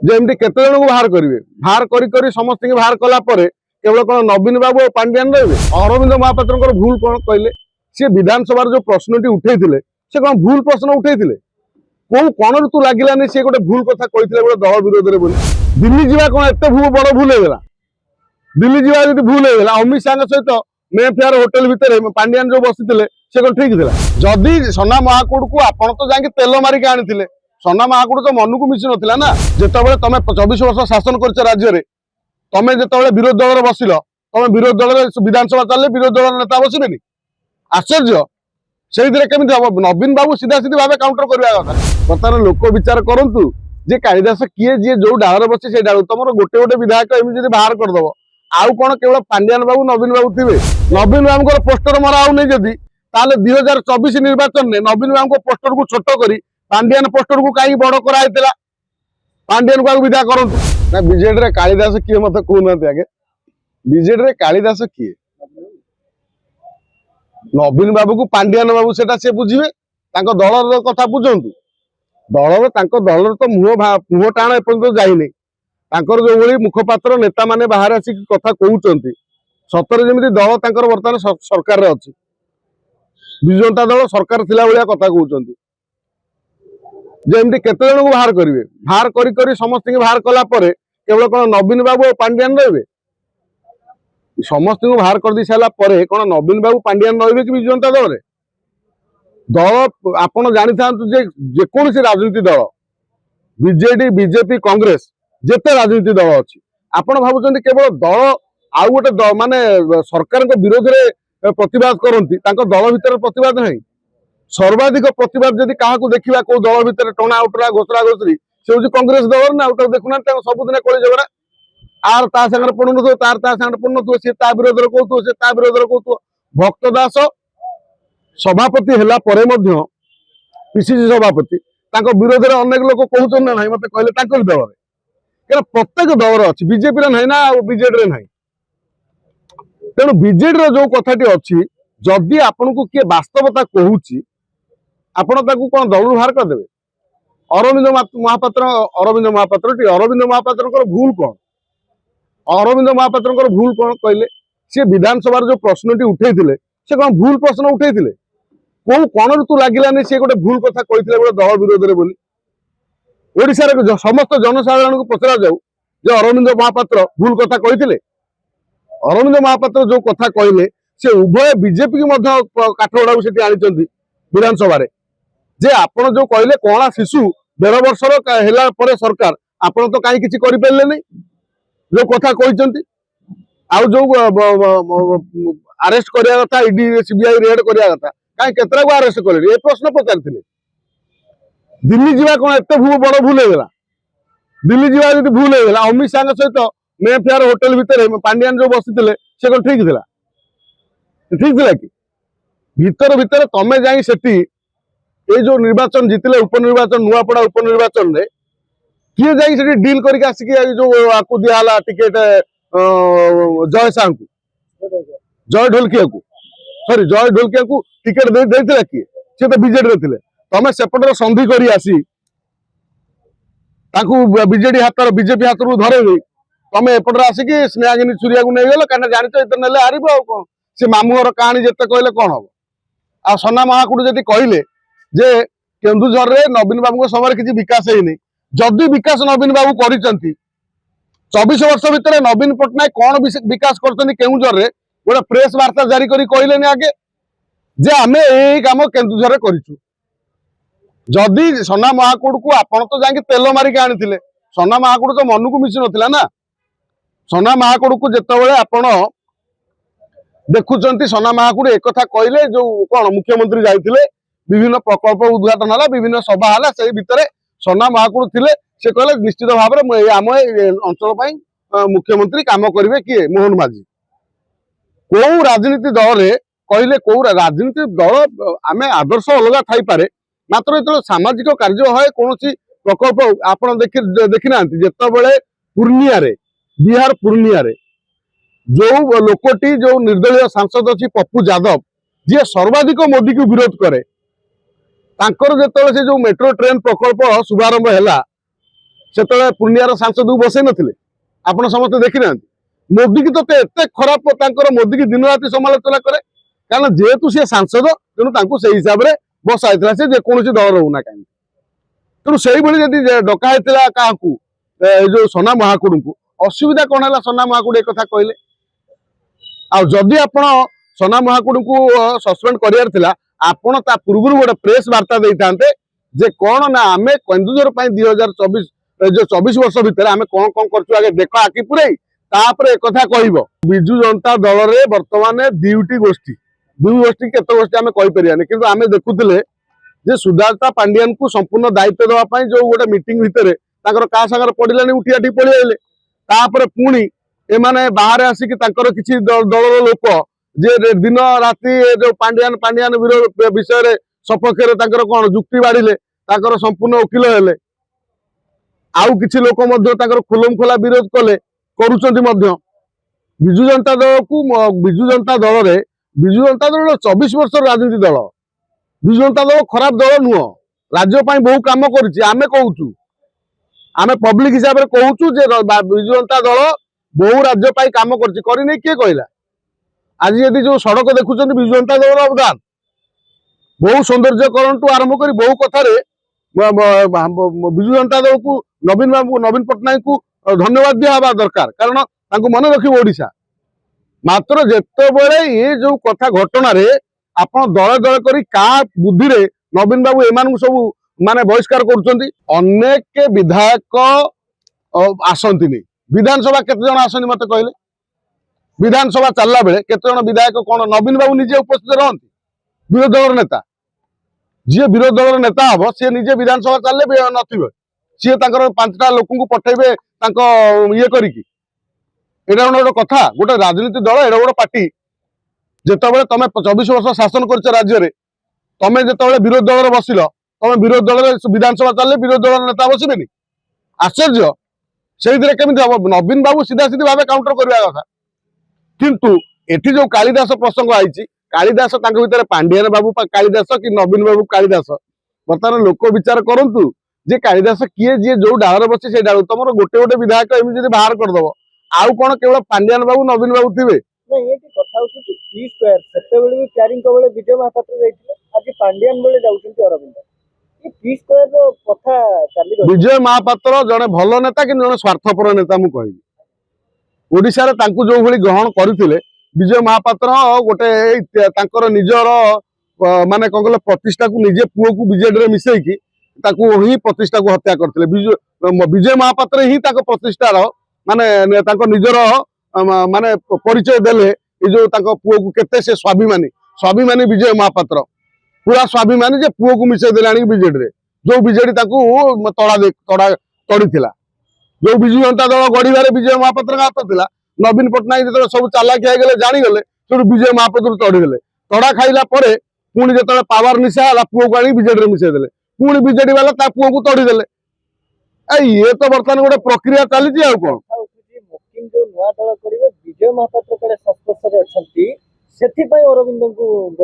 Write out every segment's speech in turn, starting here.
जेमती केते जन को बाहर करी समस्त बाहर कला केवल कौन नवीन बाबू और पांड्यान रही अरविंद महापात्र भूल कौन कहले सी विधानसभा जो प्रश्नटी उठे से कौन भूल प्रश्न उठे कौ कौन ऋतु लगे सी गोटे भूल कथा कहते गोटे दल विरोध में दिल्ली जावा कौन एत बड़ भूल होगा दिल्ली जावा जी भूल होगा अमित शाह सहित मे फेयर होटेल भितर पांड्यान जो बसी से कौन ठीक था जदि सना महाकूट को आपड़ तो जाकि तेल मारिक आनी सना महाकूट तो मन को मिशी नाला ना जिते तुम 24 वर्ष शासन कर राज्य में तुम जो विरोध दल बसिल तुम विरोध दल विधानसभा चलिए विरोध दल नेता बसबे आश्चर्य से केमी हम नवीन बाबू सीधा सीधी भाव काउंटर करवा कथा बर्तमान लोक विचार करूँ जे कालिदास किए जी जो डाल बसी से डाल तुम गोटे गोटे विधायक एमती बाहर करदेव आउ कौन केवल पांड्यान बाबू नवीन बाबू थे नवीन बाबू पोस्टर मरा हो जदि 2024 निर्वाचन में नवीन बाबू पोस्टर को छोट कर पांड्यान पोस्टर को कहीं बड़ कराइला पांड्यान को विदा करूँ ना बीजेडी कालिदास किए मत कहना आगे बीजेडी कालिदास किए नवीन बाबू को पांड्यान बाबू से बुझे दल कथा बुझंतु दल दल तो मुह टाण एपर्यंत जाइनी जो भली मुखपात्र नेता माने बाहर आसिक कथा कहते सतर जमी दल बर्तमान सरकार में अच्छी विजु जनता दल सरकार थिला भलिया कथा कहते जेमती केते जन को बाहर करी समस्त बाहर कला केवल कौन नवीन बाबू और पांड्यान रही समस्त को बाहर कर दी सारा कौन नवीन बाबू पांड्यान रही कि विजु जनता दल दल आपड़ जानी था जेकोसी राजनीति दल बीजेडी बीजेपी कांग्रेस जेते राजनीति दल अच्छी आपड़ भावुं केवल दल आउ गोटे माने सरकार विरोध में प्रतिवाद करती दल भितर प्रतिवाद नहीं सर्वाधिक प्रतिवाद जदि क्या देखा कौ दल भितर टणा उटरा घोषणा घोषरी से हूँ कांग्रेस दल ना देखुना सबुदिन कली झगड़ा आर ता सागर पड़ुन तार ता सागर पड़ुन सी विरोध में कहू सी विरोध में कहू भक्त दास सभापति है पीसीसी सभापति विरोध में अनेक लोग कहते ना ना मत कहले दल क्या प्रत्येक दल अच्छी बीजेपी ना ना बीजेडी ना तेणु बीजेडी जो कथाटी अच्छी जदि आपन को किए वास्तवता कहूँ आपण कौन दल बाहर करदे अरविंद महापात्र भूल कौन अरविंद महापात्र भूल कौन कहले सी विधानसभा जो प्रश्नटी उठे से कौन भूल प्रश्न उठे कौ कौन ऋतु लगे सी गोटे भूल कथा कहते गोटे दल विरोध में ओडिशार समस्त जनसाधारण को पचरा जाऊ जो अरविंद महापात्र भूल कथा कहते अरविंद महापात्र जो कथा कहले से उभय बीजेपी की काठगड़ा को आनी विधानसभा जे आपण जो कहले कणा शिशु 1.5 वर्षर सरकार आपण तो कहीं किसी करें जो कथा कहते आउ जो अरेस्ट करने कथा ईडी सीबीआई रेड करने कथा कहीं केतरा को अरेस्ट कले ये प्रश्न पचारि दिल्ली जावा कौन एत बड़ भूल होगा दिल्ली जावा जी भूल होगा अमित शाह सहित मे फेयर होटेल भितर पांड्यान जो बसी से कौन ठीक था कि भीतर भीतर तमें जाई सेठी ये जो निर्वाचन जीतिले उपनिर्वाचन नुआपड़ा उपनिर्वाचन रे किए जाई डील करके आसिक जो आपको दिया टिकेट जय शाह को जय ढोलकिया को सॉरी जय ढोलकिया को टिकेट देते किए सी तो बीजेडी थे तमें सेपटर संधि कर आसी बीजेडी हाथ बीजेपी हाथ धरे तमें एपटर आसिक स्नेहागिनी सूर्या को नहीं गल कहीं जानी इतना ना हार कौन सी मामुर कहानी जिते कहले कौन हम आ सना महाकूट जब कहले जे केन्दुझर रे नवीन बाबू समय किसी विकास है जदि विकास नवीन बाबू कर 24 वर्ष भितर नवीन पट्टनायक कौन विकास कर केन्दुझर रे गोटे प्रेस वार्ता जारी कर कहले आगे जे आम यही कम केन्दुझर करूँ जदि सना महाकूट को आपड़ तो जाकि तेल मारिक आनी सना महाकूट तो मन को मिशी नाला ना सना महाकूट को जिते आपण देखुं सना महाकूट एक कथा कहले जो कौन मुख्यमंत्री जाते विभिन्न प्रकल्प उद्घाटन है विभिन्न सभा है से भितर सना महाकूट थे से कहले निश्चित भाव में आम अंचल मुख्यमंत्री काम करेंगे किए मोहन माझी कौ राजनीति दल रे कहले कौ राजनीति दल आम आदर्श अलग थी पारे मात्र जो सामाजिक कार्य है कौन प्रकल्प आप देखी ना जिते पूर्णिया बिहार पूर्णिया जो लोकटी जो निर्दलीय सांसद अच्छी पप्पू यादव जी सर्वाधिक मोदी को विरोध करे जो मेट्रो ट्रेन प्रकल्प शुभारंभ है से पूर्णियार सांसद को बसई नथिले आपण समस्त देखी ना मोदी की तो एत खराब मोदी की दिन राति समालोचना करे कारण जेहेतु सी सांसद तेणु से हिसाब से बसा से जेकोसी दल रोना कहीं तेणु से डका क्या जो सोना महाकुड़ को असुविधा कौन है सोना महाकुड़ एक कथा कहले आदि आप सोना महाकुड़ को सस्पेंड करार आपण ता पूर्व गोटे प्रेस वार्ता देते जे कौन ना आम केन्दुझर 2024 जो 24 वर्ष भितर आम कौन कौन कर देख आखि पुरे तापर एक कथा कह विजु जनता दल रे वर्तमान दुईटी गोष्ठी केत गोष्ठी आम कहीपर कि आम देखुले जे सुजाता पांडियान को संपूर्ण दायित्व देवाई जो गोटे मीटिंग भितर क्या सागर पड़ानी उठी आठी पलि तापर पुणी एमाने बाहर आसिक किसी दल लोक जे दिन राति जो पांडियान पांडियान विषय सपक्ष कौन जुक्ति बाढ़े संपूर्ण वकिल हेले आउ किसी लोक खोलम खोला विरोध कले करुँच विजु जनता दल को विजु जनता दल रे विजु जनता दल 24 वर्ष राजनीति दल विजु जनता दल खराब दल नुह राज्य बहु कम करें कहूँ आम पब्लिक हिसाब से कहूँ विजु जनता दल बहु राज्य कम कर किए कहला आज यदि जो सड़क देखुं विजु जनता दल अवदान बहु सौंदर्यकरण टू आरंभ कर बहु कथार विजु जनता दल को नवीन पट्टनायक को धन्यवाद दिया दरकार कारण मन रखिब ओडिशा मात्र जेतेबेले ये जो कथा घटना रे आपण दल दल करी का बुद्धि रे नवीन बाबू एमान सब माने बहिष्कार करुछंती अनेक विधायक आसंतिनी विधानसभा केते जण आसनी मते कहले विधानसभा चलला बेले केते जण विधायक कोन नवीन बाबू निजे उपस्थित रहंती विरोधी दल नेता जी विरोधी दल नेता हम सी निजे विधानसभा चलले नथिबे सी तांकर 5टा लोक को पठेबे तांको ये करिकी एटा गोटे कथा गोटे राजनीति दल एटा गोटे पार्टी जितेबाला तुम 24 वर्ष शासन कर राज्य में तुम जो विरोधी दल बसिल तुम विरोधी दल विधानसभा चलले विरोधी दल नेता बसबेनि आश्चर्य से केमी हम नवीन बाबू सीधा सीधी भाव काउंटर करवा कथा किंतु एठी जो कालिदास प्रसंग आई कालिदास भीतर पांडियान बाबू कालिदास कि नवीन बाबू कालिदास बर्तमान लोक विचार करंतु जे कालिदास किए जी जो डाल बसी से डाल तुम गोटे गोटे विधायक एमती बाहर करदेव आउ कौन केवल पांडियान बाबू नवीन बाबू थे विजय महापात्र आज पांडियान बेले जाउछन्ती अरविंद विजय महापात्र जड़े भल नेता कि जड़े स्वार्थपर नेता मु कहबी ओडिशा रे तांकु जो भली ग्रहण करथिले विजय महापात्र गोटे तांकर निजर माने कौन कहले प्रतिष्ठा को निजे पुओ को बीजेडी रे मिसेकी ताकू ही प्रतिष्ठा को हत्या करथिले विजय महापात्र ही ताको प्रतिष्ठार माने ताको निजर माने परिचय देले ए जो ताको पुओ को केते से स्वाभिमानी विजय महापात्र पूरा स्वाभिमानी जे पुओ को मिसे देलानी बीजेडी रे जो बीजेडी ताकू तड़ा तड़ीथिला जो विजु जनता दल गढ़िबारे विजय महापात्र हाथ थिला नवीन पट्टनायक जो सब चालाकी गले जानीगले से विजय महापात्र तड़ीदेले तड़ा खाइला परे पुणी जो पावर निशा है पुओ को आनी बीजेडी रे मिसे देले पुणी बीजेडी वाला ता पुओ को तड़ीदेले ये तो बर्तमान गोटे प्रक्रिया चली आ कौन विजय महापात्र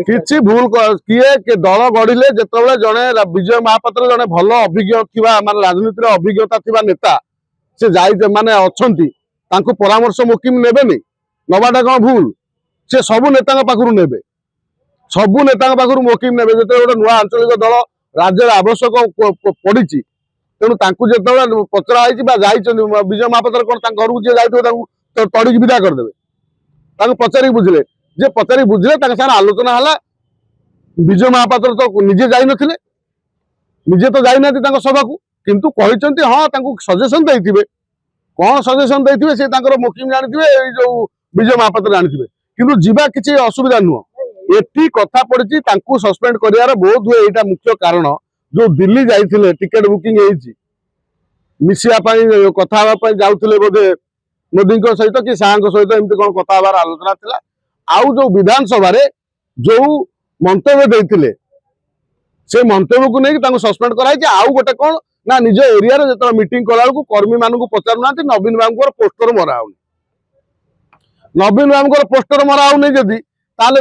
किसी भूल किए दल गढ़िले जिते जड़े विजय महापात्र जड़े भल अभिज्ञ थी माने राजनीति अभिज्ञता थी नेता से जाई माने अच्छी परामर्श मुकिम नेबेनि नवाटा कौन भूल से सबू नेता पाखु नेबे सबू नेता पाखु मुकिम नेबे जो गोटे नुआ आंचलिक दल राज्य आवश्यक पड़ी तेणु जो पचरा विजय महापात्र कौन घर को जी जाए तड़ी विदा करदे पचारि बुझे जे पचारि बुझे सारे आलोचना है विजय महापात्र तो निजे जाई नथिले निजे तो जाइना सभा को किंतु कहते हाँ सजेसन देते कौन सजेसन देते से मुकिम जानी जो विजय महापात्र जानी किंतु जीवा किसी असुविधा नुह एटी कथा पड़ी सस्पेंड कर बहुत हुए यहाँ मुख्य कारण जो दिल्ली जाइए टिकेट बुकिंग मिसापी कथा जाऊे बोधे मोदी सहित कि शाह सहित एमती कौन कथा आलोचना थी आउ जो विधानसभा जो मंतव्य देते से मंतव्य को लेकिन सस्पेंड कराई आउ गोटे कौन ना निज एरिया जो मीटिंग कला कर्मी मान पचारूना नवीन बाबू पोस्टर मराऊनी नवीन बाबू पोस्टर मराऊनी जदि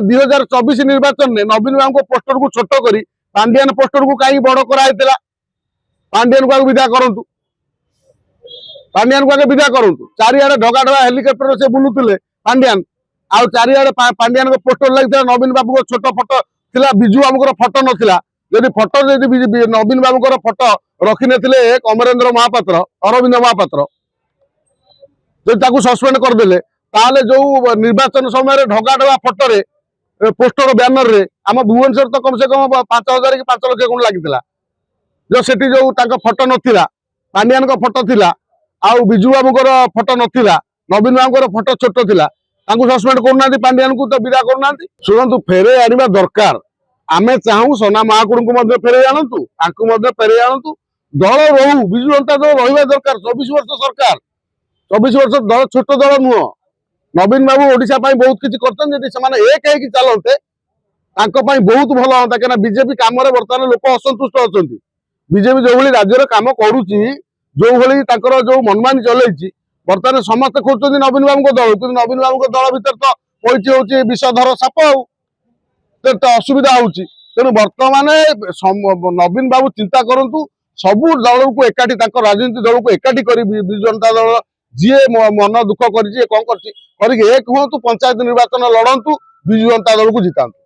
2024 निर्वाचन में नवीन बाबू पोस्टर को छोट करी पांडियान पोस्टर को कहीं बड़ कराई पांडियान को विदा करंतु पांड्यान को आगे विदा करंतु चारिआडे ढगा ढगा हेलिकॉप्टर से बुलुतिले पांड्यान आउ चारिआडे पांड्यान को पोस्टर लागिଥିଲା नवीन बाबू को छोट फोटो थिला बिजू बाबूर फोटो नथिला जदि फोटो जदि नवीन बाबूर फोटो रखि नथिले अमरेंद्र महापात्र अरविंद महापात्र जदि ताकू सस्पेंड करदेले ताले जो निर्वाचन समय ढगा ढगा फोटो रे पोस्टर बैनर रे आम भुवनेश्वर तो कम से कम 5,000 कि 5 लाख गुण लगी जो सेठी जो तांका फोटो नथिला पांड्यान को फोटो थिला आउ बिजू बाबूर फोटो नथिला नवीन बाबूर फोटो छोट थिला तांकू सस्पेंड करना पांड्यान को तो विदा करना शुणु फेरे आने दरकार आमे चाहू सोना महाकुड़ को फेरे आणतु फेरे आणतु दल रहू विजु जनता दल रहा दरकार 24 वर्ष सरकार 24 वर्ष दल छोट दल नुह नवीन बाबू ओडिशा बहुत किसी कर एक है चलते बहुत भल हाँ क्या बीजेपी कम बर्तमान लोक असंतुष्ट अच्छा बीजेपी जो भाई राज्य कम करुच्ची जो भाई जो मनमानी चलती बर्तमान समस्त खोज नवीन बाबू दल कि नवीन बाबू दल भर तो पड़ी हूँ विषधर साप असुविधा होची तेणु बर्तमान नवीन बाबू चिंता करंतु सबू दल को एकाठी राजनीतिक दल को एकाठी कर विजु जनता दल जी मन दुख कर एक हूँ पंचायत निर्वाचन लड़तु विजु जनता दल को जितांतु।